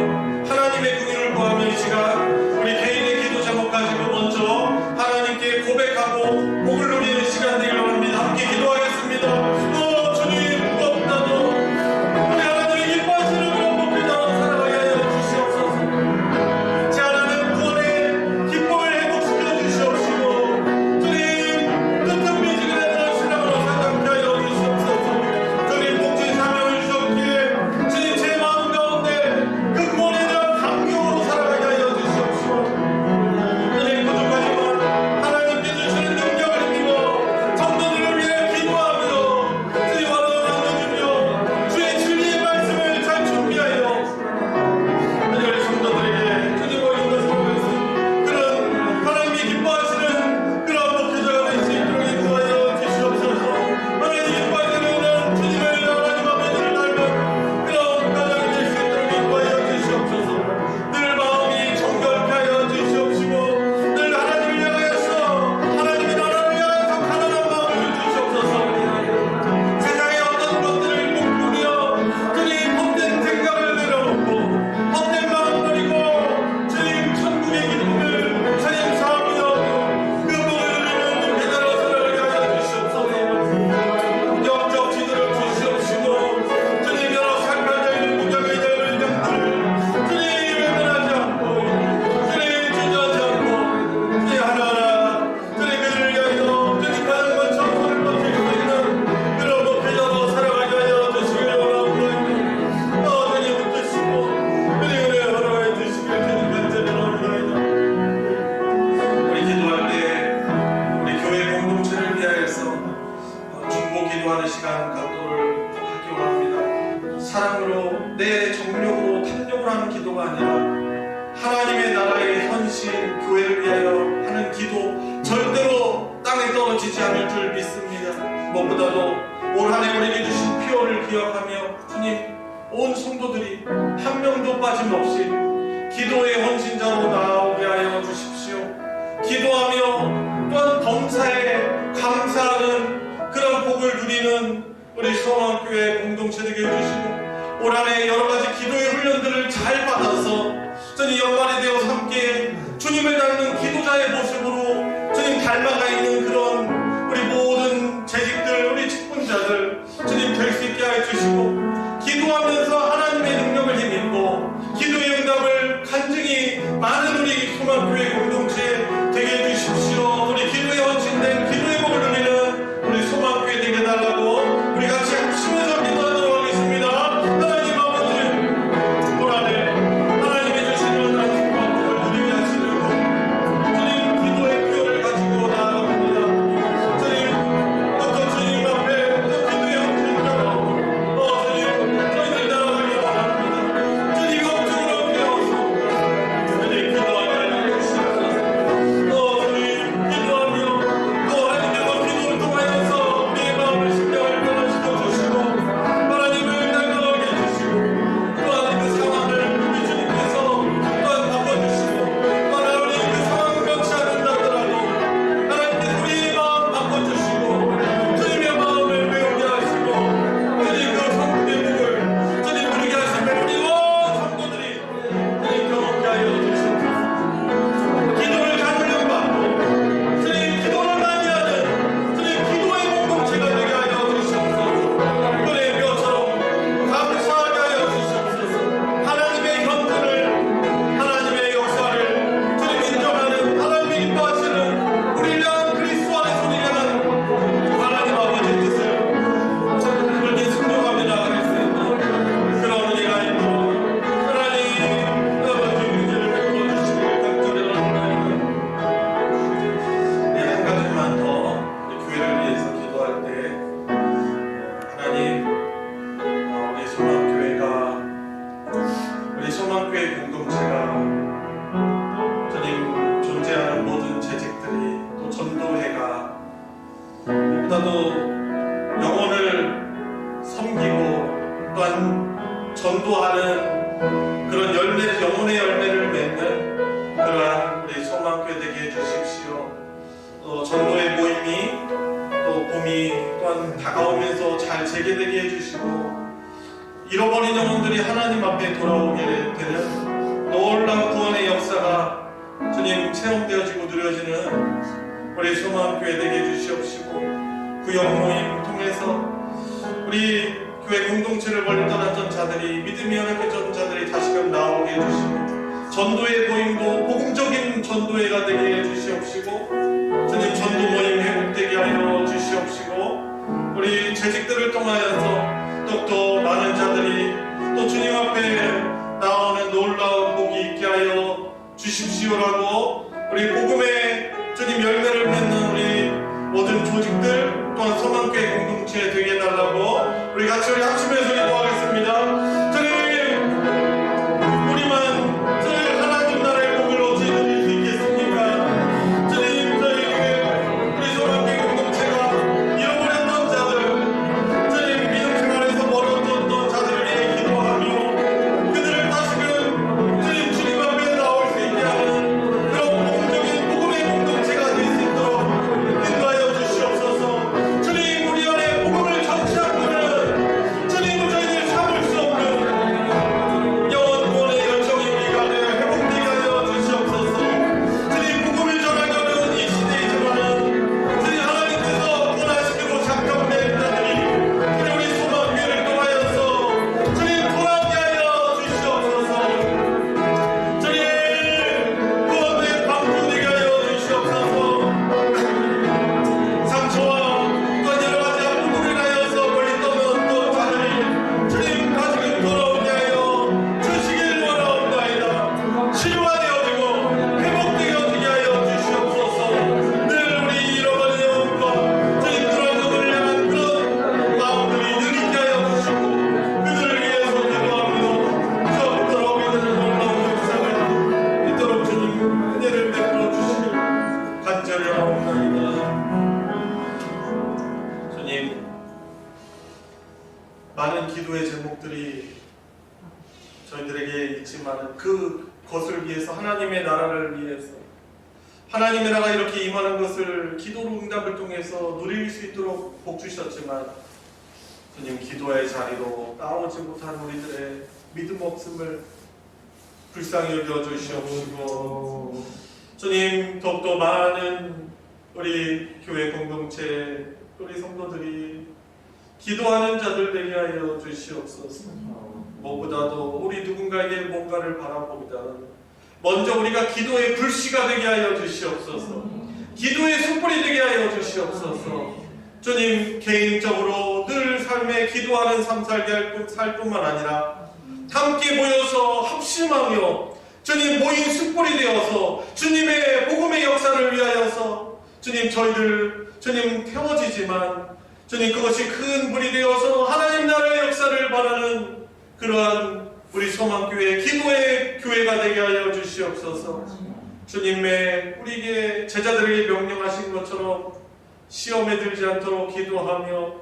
하나님의 긍휼을 구하며 이 시간 우리 개인의 기도 제목 가지고 먼저 하나님께 고백하고 복을 누리는 시간 되기로 합니다. 함께 기도하겠습니다. 주님 무겁다도 우리 하나님의 기뻐하시는 그런 목표자로 살아가게 하여 주시옵소서. 제 하나님 구원의 기쁨을 회복시켜 주시옵시고 주님 뜻은 미지근한 신앙으로 살게 하여 주시옵소서. 주님 복진 사명을 주셨기에 주님 제 마음 가운데 그 구원에 대한 감격으로 살아가게 하여 주시옵시고 주님 부족하지만 하나님께 주시는 능력을 힘입어 성도들을 위해 기도하며 주님 원하주며 주의 진리의 말씀을 잘 준비하여 우리 성도들에게 주님과 있는 속에서 그런 하나님이 기뻐하시는 그런 목회자가 될 수 있도록 인도하여 주시옵소서. 하나님이 기뻐하시는 주님을 하나님 아버지를 닮은 그런 가정이 될 수 있도록 인도하여 주시옵소서. 늘 마음이 정결케 하여 주시옵시고 늘 하나님을 향하여서 하나님의 나라를 향해서 가난한 마음을 주시옵소서. 세상의 어떤 것들을 꿈꾸며 주님 헛된 생각을 내려놓고 헛된 마음 버리고 주님 천국의 기쁨을 주님 사하며 그 복을 누리는 배달로 살아가게 하여 주시옵소서. 영적 지도를 주시옵시고 주님 여러 상관적인 무장의 자유를 영들을 주님 외면하지 않고 주님 주저하지 않고 주님 하나하나 주님 그들을 위하여 주님 가장 먼저 손을 버틸 수 있는 그런 목회자로 살아가게 하여 주시기를 원하옵나이다. 주님 붙드시고 주님 은혜 허락하여 주시기를 주님 간절히 원하옵나이다. 우리 기도할 때 우리 교회 공동체를 위하여서 중보 기도하는 시간 갖도록 하기로 합니다. 사랑으로 내 정욕으로 탐욕을 하는 기도가 아니라 하나님의 나라의 헌신 교회를 위하여 하는 기도 절대로 땅에 떨어지지 않을 줄 믿습니다. 무엇보다도 올 한 해 우리에게 주신 피오를 기억하며 주님 온 성도들이 한 명도 빠짐없이 기도의 헌신자로 나오게 하여 주십시오. 기도하며 또한 범사에 감사하는 그런 복을 누리는 우리 소망교회 공동체 되게 해주시고 올 한 해 여러 가지 기도의 훈련들을 잘 받아서 주님 연말이 되어서 함께 주님을 닮는 기도자의 모습으로 주님 닮아가 있는 그런 우리 모든 재직들 우리 직분자들 주님 될 수 있게 해주시고 기도하면서 하나님의 능력을 힘입고 기도의 응답을 간증히 많은 우리 소망교회 공동체 되게 해주십시오. 우리 기도에 헌신된 기도의 복을 누리는 우리 소망교회 되게 해달라고 우리 같이 합심해서 기도하도록 하겠습니다. 하나님 아버지 올 한 해 하나님이 주신 교회 공동체가 주님 존재하는 모든 재직들이 또 전도회가 무엇보다도 영혼을 섬기고 또한 전도하는 그런 열매, 영혼의 열매를 맺는 그러한 우리 소망교회 되게 해주십시오. 전도의 모임이 또 봄이 또한 다가오면서 잘 재개되게 해주시고 잃어버린 영혼들이 하나님 앞에 돌아오게 되는 놀라운 구원의 역사가 주님 체험되어지고 누려지는 우리 소망교회 되게 해주시옵시고 구역 모임 통해서 우리 교회 공동체를 멀리 떠났던 자들이 믿음이 연약했던 자들이 다시금 나오게 해주시고 전도의 모임도 복음적인 전도회가 되게 해주시옵시고 주님 전도 모임 회복되게 하여 주시옵시고 우리 재직들을 통하여서 또 많은 자들이 또 주님 앞에 나오는 놀라운 복이 있게 하여 주십시오라고 우리 복음의 주님 열매를 맺는 우리 모든 조직들 또한 소망교회 공동체 되게 해달라고 우리 같이 우리 합심해서 기도하겠습니다. 주님 우리만 저희 하나님 나라의 복을 어찌 누릴 수 있겠습니까? 주님 저희 우리 소망교회 공동체가 잃어버렸던 자들 주님 믿음 생활에서 멀어졌던 자들을 위해 기도하며 그들을 다시금 주님 앞에 나올 수 있게 하는 그런 복음적인 복음의 공동체가 될 수 있도록 인도하여 주시옵소서. 주님 우리 안에 복음을 전치하고는 주님 저희들 참을 수 없는 영원 구원의 열정이 우리 안에 회복되게 하여 주시옵소서. 주님 복음을 전하려는 이 시대이지만은 주님 하나님께서 분화시키고 작정된 자들이 주님 우리 소망교회를 통하여서 주님 돌아오게 하여 주시옵소서. 주님 구원의 방주 되게 하여 주시옵소서. 상처와 또 여러 가지 아픔으로 인하여서 멀리 떠났던 자들이 주님 다시금 돌아오게 하여 주시길 원하옵나이다. 치유하되어지고 회복되어지게 하여 주시옵소서. 늘 우리 잃어버린 영혼과 주님 그런 영혼을 향한 그런 마음들이 늘 있게 하여 주시고 그들을 위해서 기도하며 저 돌아오게 되는 놀라운 역사가 있도록 주님 은혜를 베풀어 주시길 간절히 하옵나이다. 주님 많은 기도의 제목들이 저희들에게 있지만 그것을 위해서 하나님의 나라를 위해서 하나님의 나라가 이렇게 임하는 것을 기도로 응답을 통해서 누릴 수 있도록 복 주셨지만 주님 기도의 자리로 나오지 못한 우리들의 믿음 없음을 불쌍히 여겨 주시옵시고 주님 더욱더 많은 우리 교회 공동체 우리 성도들이 기도하는 자들 되게 하여 주시옵소서. 무엇보다도 우리 누군가에게 뭔가를 바라보기보다는 먼저 우리가 기도의 불씨가 되게 하여 주시옵소서. 기도의 숯불이 되게 하여 주시옵소서. 주님 개인적으로 늘 삶에 기도하는 삶 살게 살 뿐만 아니라 함께 모여서 합심하며 주님 모인 숯불이 되어서 주님의 복음의 역사를 위하여서 주님 저희들 주님 태워지지만 주님 그것이 큰 불이 되어서 하나님 나라의 역사를 바라는 그러한 우리 소망교회 기도의 교회가 되게 하여 주시옵소서. 주님의 우리에게 제자들에게 명령하신 것처럼 시험에 들지 않도록 기도하며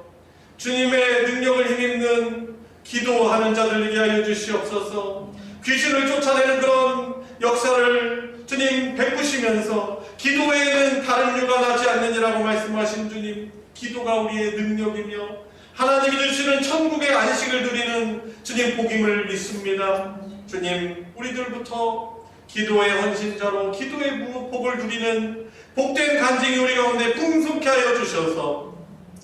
주님의 능력을 힘입는 기도하는 자들 되게 하여 주시옵소서. 귀신을 쫓아내는 그런 역사를 주님 베푸시면서 기도 외에는 다른 유가 나지 않느니라고 말씀하신 주님 기도가 우리의 능력이며 하나님이 주시는 천국의 안식을 누리는 주님 복임을 믿습니다. 주님 우리들부터 기도의 헌신자로 기도의 복을 누리는 복된 간증이 우리 가운데 풍성케 하여 주셔서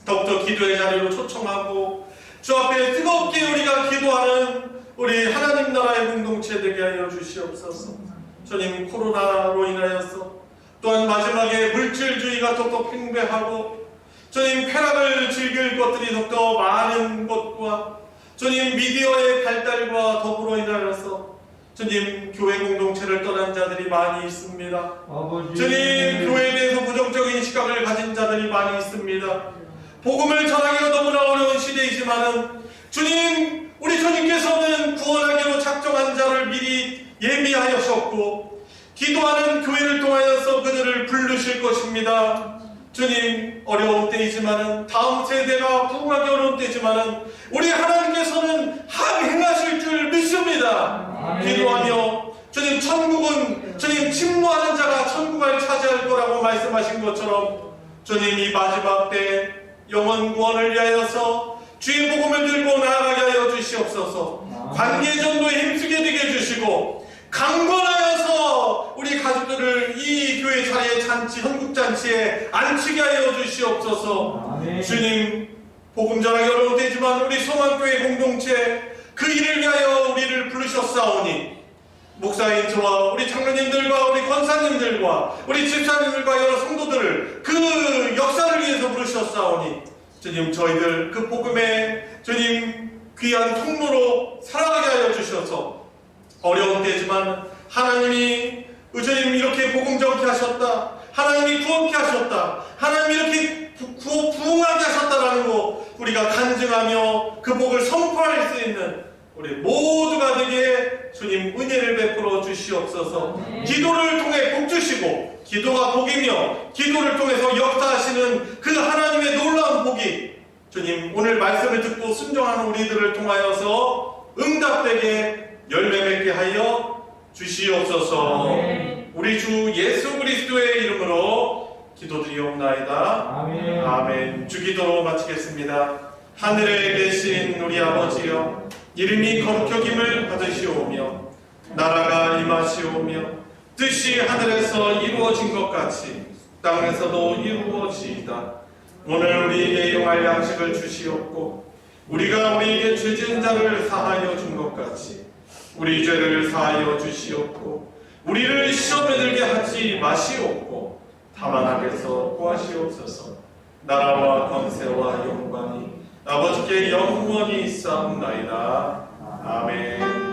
더욱더 기도의 자리로 초청하고 주 앞에 뜨겁게 우리가 기도하는 우리 하나님 나라의 공동체 되게 하여 주시옵소서. 주님 코로나로 인하여서 또한 마지막에 물질주의가 더욱더 팽배하고 주님 쾌락을 즐길 것들이 더욱더 많은 것과 주님 미디어의 발달과 더불어 인하여서 주님 교회 공동체를 떠난 자들이 많이 있습니다. 아버지. 주님 교회에 대해서 부정적인 시각을 가진 자들이 많이 있습니다. 복음을 전하기가 너무나 어려운 시대이지만은 주님 우리 주님께서는 구원하기로 작정한 자를 미리 예비하셨고 기도하는 교회를 통하여서 그들을 부르실 것입니다. 주님, 어려운 때이지만은 다음 세대가 부흥하기 어려운 때이지만은 우리 하나님께서는 행하실 줄 믿습니다. 기도하며 주님, 천국은 주님 침노하는 자가 천국을 차지할 거라고 말씀하신 것처럼 주님, 이 마지막 때 영혼 구원을 위하여서 주의 복음을 들고 나아가게 하여 주시옵소서. 관계 전도에 힘쓰게 되게 해주시고 강건하여서 우리 가족들을 이 교회 자리에 헌국 잔치에 앉히게 하여 주시옵소서. 아멘. 주님, 복음 전하기 어려운 때지만 우리 소망교회 공동체 그 일을 위하여 우리를 부르셨사오니 목사인 저와 우리 장로님들과 우리 권사님들과 우리 집사님들과 여러 성도들을 그 역사를 위해서 부르셨사오니 주님, 저희들 그 복음의 주님 귀한 통로로 살아가게 하여 주셔서 어려운 때지만 하나님이 주님 이렇게 복음 전케 하셨다, 하나님이 구원케 하셨다, 하나님이 이렇게 부흥하게 하셨다라는 거 우리가 간증하며 그 복을 선포할 수 있는 우리 모두가 되게 주님 은혜를 베풀어 주시옵소서. 기도를 통해 복 주시고 기도가 복이며 기도를 통해서 역사하시는 그 하나님의 놀라운 복이 주님 오늘 말씀을 듣고 순종하는 우리들을 통하여서 응답되게 열매 맺게 하여 주시옵소서. 아멘. 우리 주 예수 그리스도의 이름으로 기도드리옵나이다. 아멘. 아멘. 주기도 마치겠습니다. 하늘에 계신 우리 아버지여, 이름이 거룩하김을 받으시오며 나라가 임하시오며 뜻이 하늘에서 이루어진 것 같이 땅에서도 이루어지이다. 오늘 우리에게 용할 양식을 주시옵고 우리가 우리에게 죄 지은 자를 사하여 준 것 같이 우리 죄를 사하여 주시옵고 우리를 시험에 들게 하지 마시옵고 다만 악에서 구하시옵소서. 나라와 권세와 영광이 아버지께 영원히 있사옵나이다. 아멘.